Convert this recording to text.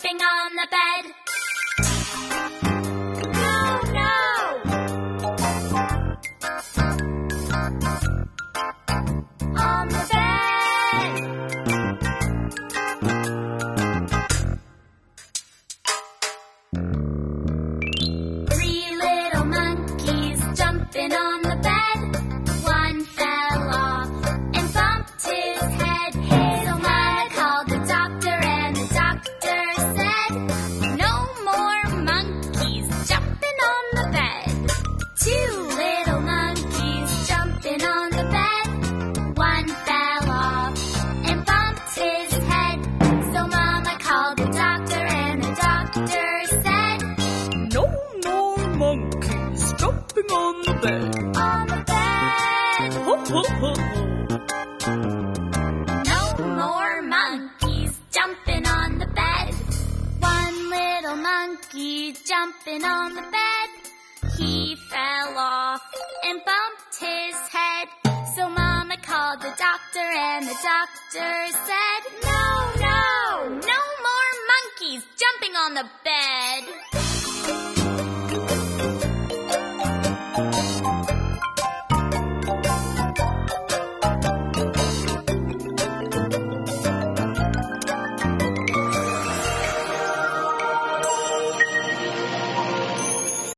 jumping on the bed. No, no! On the bed. 3 little monkeys jumping on the bed. One fell off and bumped his head. So Mama called the doctor and the doctor said, no more monkeys jumping on the bed. 2 little monkeys jumping on the bed. One fell off and bumped his head. So Mama called the doctor and the doctor said, no more monkeys jumping on the bed. on the bed. Ho, ho, ho, ho. No more monkeys jumping on the bed. One little monkey jumping on the bed. He fell off and bumped his head. So Mama called the doctor and the doctor said, no, no, no more monkeys jumping on the bed.